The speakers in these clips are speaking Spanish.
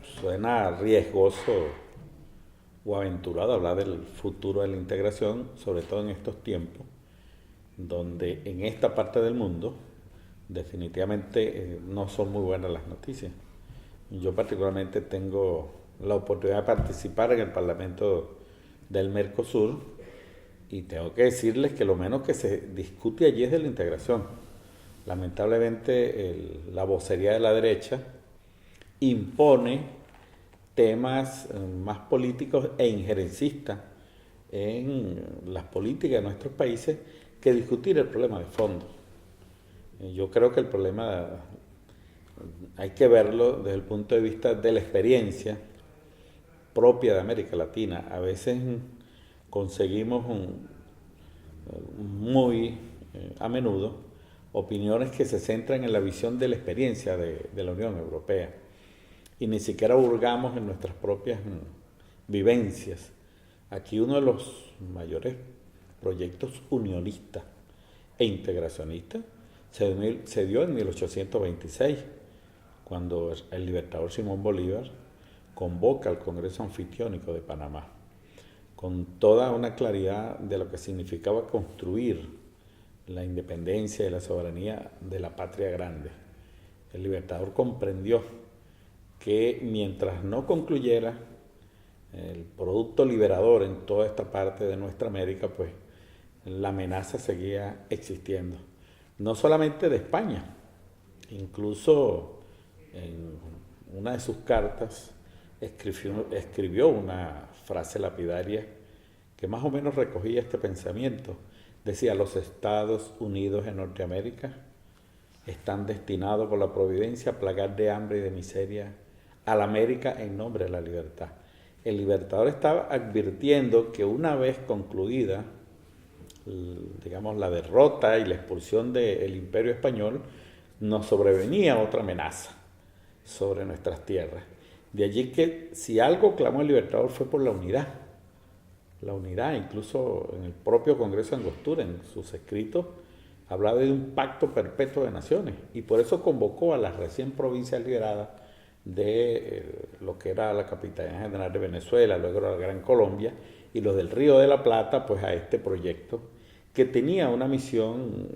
suena riesgoso o aventurado hablar del futuro de la integración, sobre todo en estos tiempos, donde en esta parte del mundo definitivamente no son muy buenas las noticias. Yo particularmente tengo la oportunidad de participar en el Parlamento del Mercosur y tengo que decirles que lo menos que se discute allí es de la integración. Lamentablemente la vocería de la derecha impone temas más políticos e injerencistas en las políticas de nuestros países que discutir el problema de fondo. Yo creo que el problema hay que verlo desde el punto de vista de la experiencia propia de América Latina. A veces conseguimos muy a menudo opiniones que se centran en la visión de la experiencia de la Unión Europea y ni siquiera hurgamos en nuestras propias vivencias. Aquí uno de los mayores proyectos unionistas e integracionistas se dio en 1826, cuando el libertador Simón Bolívar convoca al Congreso Anfitriónico de Panamá, con toda una claridad de lo que significaba construir la independencia y la soberanía de la patria grande. El libertador comprendió que mientras no concluyera el producto liberador en toda esta parte de nuestra América, pues la amenaza seguía existiendo. No solamente de España, incluso en una de sus cartas escribió una frase lapidaria que más o menos recogía este pensamiento. Decía: los Estados Unidos de Norteamérica están destinados por la providencia a plagar de hambre y de miseria a la América en nombre de la libertad. El libertador estaba advirtiendo que una vez concluida, digamos, la derrota y la expulsión del Imperio Español, nos sobrevenía otra amenaza sobre nuestras tierras. De allí que si algo clamó el libertador fue por la unidad. La unidad, incluso en el propio Congreso de Angostura, en sus escritos, hablaba de un pacto perpetuo de naciones y por eso convocó a las recién provincias liberadas de lo que era la Capitanía General de Venezuela, luego la Gran Colombia, y los del Río de la Plata, pues a este proyecto que tenía una misión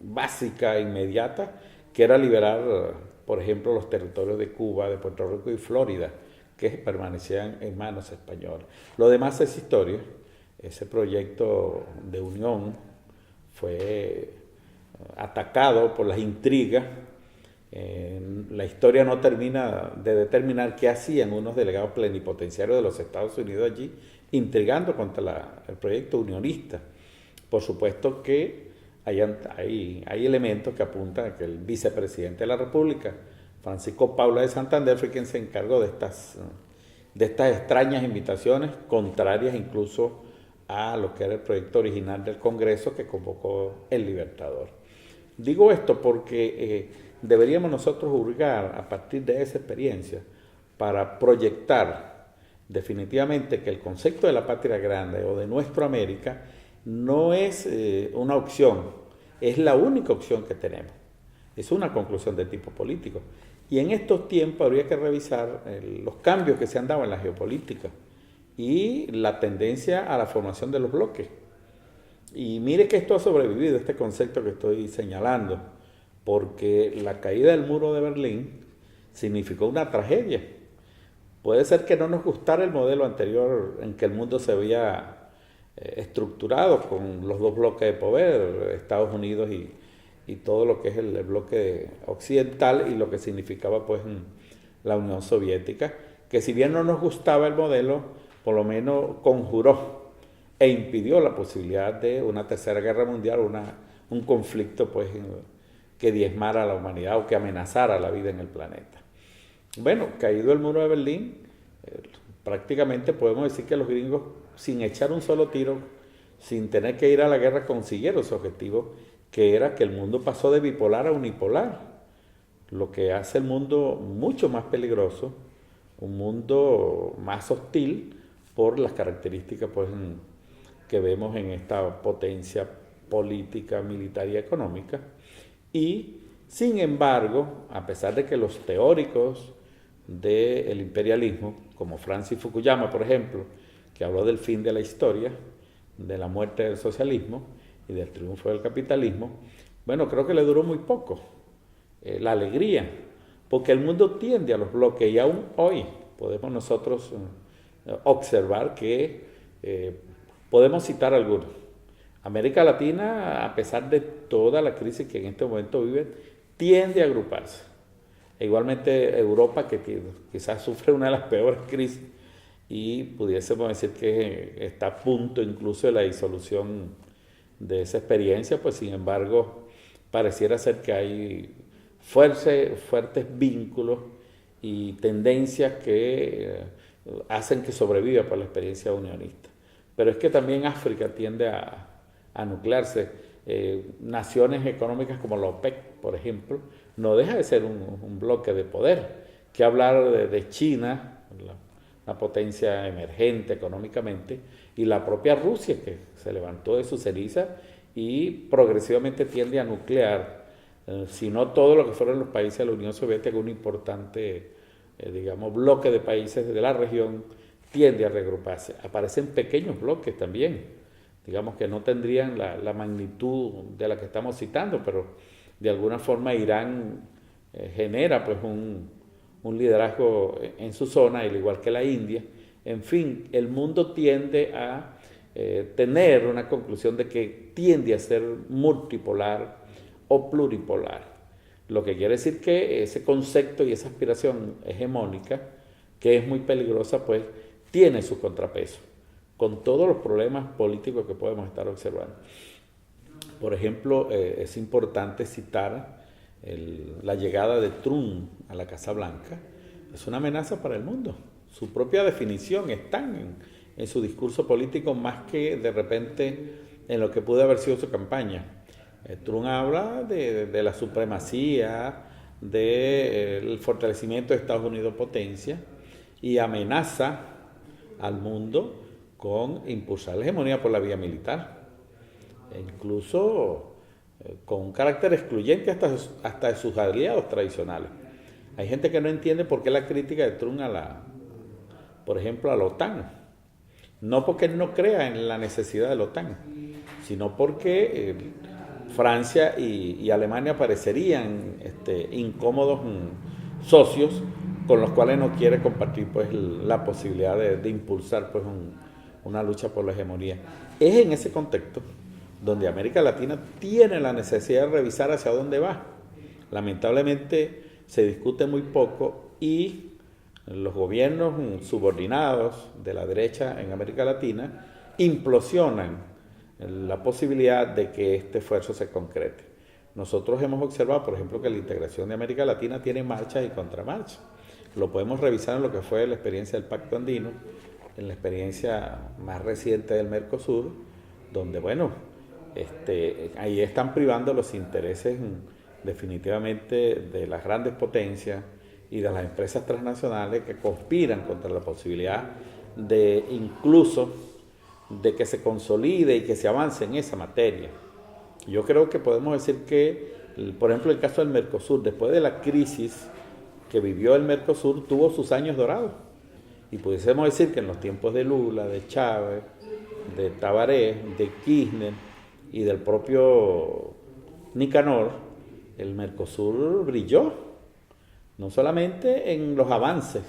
básica e inmediata, que era liberar, por ejemplo, los territorios de Cuba, de Puerto Rico y Florida, que permanecían en manos españolas. Lo demás es historia. Ese proyecto de unión fue atacado por las intrigas. La historia no termina de determinar qué hacían unos delegados plenipotenciarios de los Estados Unidos allí, intrigando contra el proyecto unionista. Por supuesto que hay elementos que apuntan a que el vicepresidente de la República, Francisco Paula de Santander, fue quien se encargó de estas extrañas invitaciones, contrarias incluso a lo que era el proyecto original del Congreso que convocó el Libertador. Digo esto porque deberíamos nosotros hurgar a partir de esa experiencia para proyectar definitivamente que el concepto de la patria grande o de nuestra América no es una opción, es la única opción que tenemos. Es una conclusión de tipo político. Y en estos tiempos habría que revisar los cambios que se han dado en la geopolítica y la tendencia a la formación de los bloques. Y mire que esto ha sobrevivido, este concepto que estoy señalando, porque la caída del muro de Berlín significó una tragedia. Puede ser que no nos gustara el modelo anterior en que el mundo se había estructurado con los dos bloques de poder, Estados Unidos y todo lo que es el bloque occidental y lo que significaba pues la Unión Soviética, que si bien no nos gustaba el modelo, por lo menos conjuró e impidió la posibilidad de una tercera guerra mundial, un conflicto pues que diezmara a la humanidad o que amenazara la vida en el planeta. Bueno, caído el muro de Berlín, prácticamente podemos decir que los gringos, sin echar un solo tiro, sin tener que ir a la guerra, consiguieron su objetivo, que era que el mundo pasó de bipolar a unipolar, lo que hace el mundo mucho más peligroso, un mundo más hostil por las características pues, que vemos en esta potencia política, militar y económica. Y, sin embargo, a pesar de que los teóricos del imperialismo, como Francis Fukuyama, por ejemplo, que habló del fin de la historia, de la muerte del socialismo y del triunfo del capitalismo, bueno, creo que le duró muy poco la alegría, porque el mundo tiende a los bloques y aún hoy podemos nosotros observar que podemos citar algunos. América Latina, a pesar de toda la crisis que en este momento vive, tiende a agruparse. E igualmente Europa, que quizás sufre una de las peores crisis y pudiésemos decir que está a punto incluso de la disolución de esa experiencia, pues sin embargo pareciera ser que hay fuertes vínculos y tendencias que hacen que sobreviva por la experiencia unionista. Pero es que también África tiende a nuclearse. Naciones económicas como la OPEC, por ejemplo, no deja de ser un bloque de poder. Que hablar de China, una potencia emergente económicamente, y la propia Rusia, que se levantó de su ceniza y progresivamente tiende a nuclear, si no todo lo que fueron los países de la Unión Soviética, un importante, digamos, bloque de países de la región tiende a reagruparse. Aparecen pequeños bloques también, digamos que no tendrían la magnitud de la que estamos citando, pero de alguna forma Irán genera pues un liderazgo en su zona, al igual que la India. En fin, el mundo tiende a tener una conclusión de que tiende a ser multipolar o pluripolar, lo que quiere decir que ese concepto y esa aspiración hegemónica, que es muy peligrosa, pues tiene su contrapeso, con todos los problemas políticos que podemos estar observando. Por ejemplo, es importante citar la llegada de Trump a la Casa Blanca. Es una amenaza para el mundo. Su propia definición está en su discurso político más que de repente en lo que pudo haber sido su campaña. Trump habla de la supremacía, del fortalecimiento de Estados Unidos potencia y amenaza al mundo con impulsar la hegemonía por la vía militar, e incluso con un carácter excluyente hasta de sus aliados tradicionales. Hay gente que no entiende por qué la crítica de Trump por ejemplo, a la OTAN. No porque él no crea en la necesidad de la OTAN, sino porque Francia y Alemania parecerían incómodos socios con los cuales no quiere compartir pues la posibilidad de impulsar pues una lucha por la hegemonía. Es en ese contexto donde América Latina tiene la necesidad de revisar hacia dónde va. Lamentablemente se discute muy poco y los gobiernos subordinados de la derecha en América Latina implosionan la posibilidad de que este esfuerzo se concrete. Nosotros hemos observado, por ejemplo, que la integración de América Latina tiene marchas y contramarchas. Lo podemos revisar en lo que fue la experiencia del Pacto Andino, en la experiencia más reciente del Mercosur, donde, bueno, ahí están privando los intereses definitivamente de las grandes potencias y de las empresas transnacionales que conspiran contra la posibilidad de incluso de que se consolide y que se avance en esa materia. Yo creo que podemos decir que, por ejemplo, el caso del Mercosur, después de la crisis que vivió el Mercosur, tuvo sus años dorados. Y pudiésemos decir que en los tiempos de Lula, de Chávez, de Tabaré, de Kirchner y del propio Nicanor, el Mercosur brilló. No solamente en los avances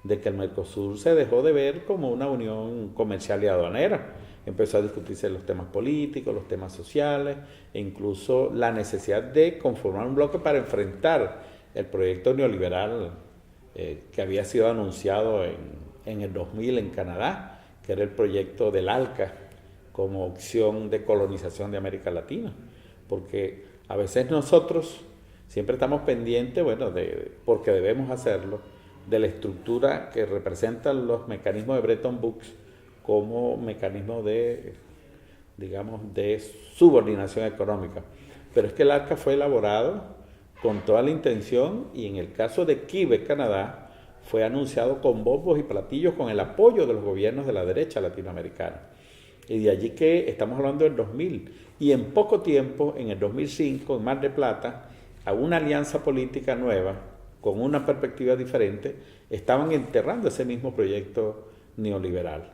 de que el Mercosur se dejó de ver como una unión comercial y aduanera. Empezó a discutirse los temas políticos, los temas sociales e incluso la necesidad de conformar un bloque para enfrentar el proyecto neoliberal que había sido anunciado en el 2000 en Canadá, que era el proyecto del ALCA como opción de colonización de América Latina. Porque a veces nosotros siempre estamos pendientes, bueno, porque debemos hacerlo, de la estructura que representan los mecanismos de Bretton Woods como mecanismo de, digamos, de subordinación económica. Pero es que el ALCA fue elaborado con toda la intención y en el caso de Quebec, Canadá, fue anunciado con bombos y platillos con el apoyo de los gobiernos de la derecha latinoamericana. Y de allí que estamos hablando del 2000. Y en poco tiempo, en el 2005, en Mar del Plata, a una alianza política nueva con una perspectiva diferente, estaban enterrando ese mismo proyecto neoliberal.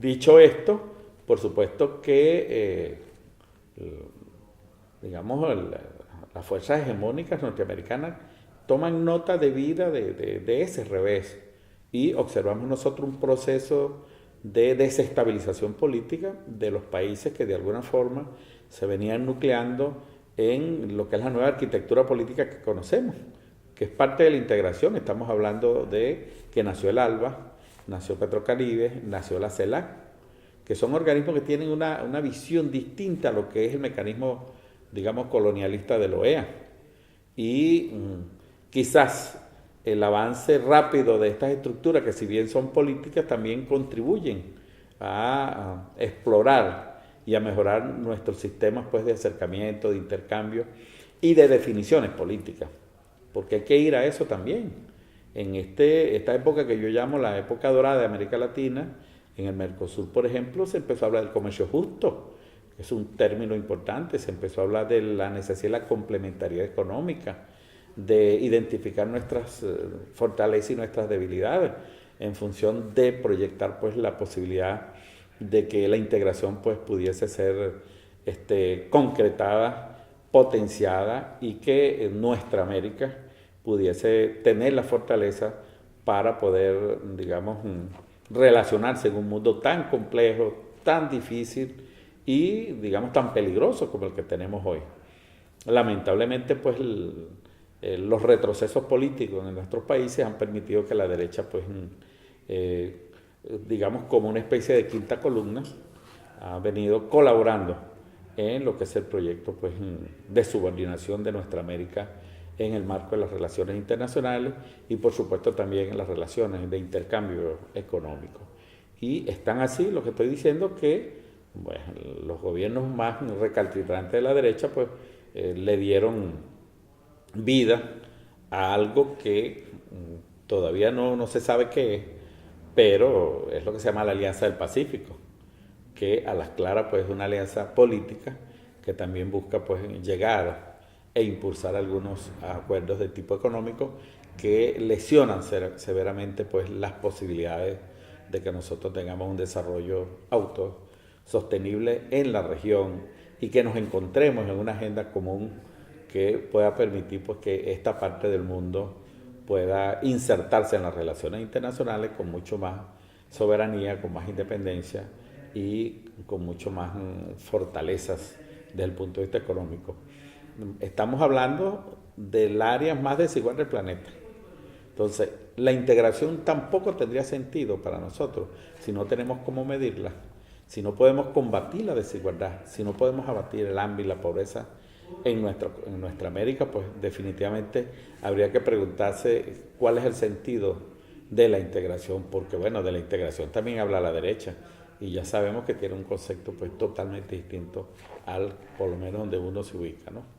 Dicho esto, por supuesto que, digamos, las fuerzas hegemónicas norteamericanas toman nota debida de ese revés y observamos nosotros un proceso de desestabilización política de los países que de alguna forma se venían nucleando en lo que es la nueva arquitectura política que conocemos, que es parte de la integración. Estamos hablando de que nació el ALBA, nació Petrocaribe, nació la CELAC, que son organismos que tienen una visión distinta a lo que es el mecanismo, digamos, colonialista de la OEA. Y quizás el avance rápido de estas estructuras, que si bien son políticas, también contribuyen a explorar y a mejorar nuestros sistemas, pues, de acercamiento, de intercambio y de definiciones políticas, porque hay que ir a eso también. En esta época que yo llamo la época dorada de América Latina, en el Mercosur, por ejemplo, se empezó a hablar del comercio justo, que es un término importante, se empezó a hablar de la necesidad de la complementariedad económica, de identificar nuestras fortalezas y nuestras debilidades en función de proyectar, pues, la posibilidad de que la integración, pues, pudiese ser concretada, potenciada, y que nuestra América pudiese tener la fortaleza para poder, digamos, relacionarse en un mundo tan complejo, tan difícil y, digamos, tan peligroso como el que tenemos hoy. Lamentablemente, pues, los retrocesos políticos en nuestros países han permitido que la derecha, pues, digamos, como una especie de quinta columna, ha venido colaborando en lo que es el proyecto, pues, de subordinación de nuestra América en el marco de las relaciones internacionales y, por supuesto, también en las relaciones de intercambio económico. Y están así, lo que estoy diciendo, que, bueno, los gobiernos más recalcitrantes de la derecha, pues, le dieron vida a algo que todavía no se sabe qué es, pero es lo que se llama la Alianza del Pacífico, que a las claras, pues, es una alianza política que también busca, pues, llegar e impulsar algunos acuerdos de tipo económico que lesionan severamente, pues, las posibilidades de que nosotros tengamos un desarrollo autosostenible en la región y que nos encontremos en una agenda común que pueda permitir, pues, que esta parte del mundo pueda insertarse en las relaciones internacionales con mucho más soberanía, con más independencia y con mucho más fortalezas desde el punto de vista económico. Estamos hablando del área más desigual del planeta. Entonces, la integración tampoco tendría sentido para nosotros si no tenemos cómo medirla, si no podemos combatir la desigualdad, si no podemos abatir el hambre y la pobreza en nuestra América, pues definitivamente habría que preguntarse cuál es el sentido de la integración, porque, bueno, de la integración también habla la derecha y ya sabemos que tiene un concepto, pues, totalmente distinto al, por lo menos, donde uno se ubica, ¿no?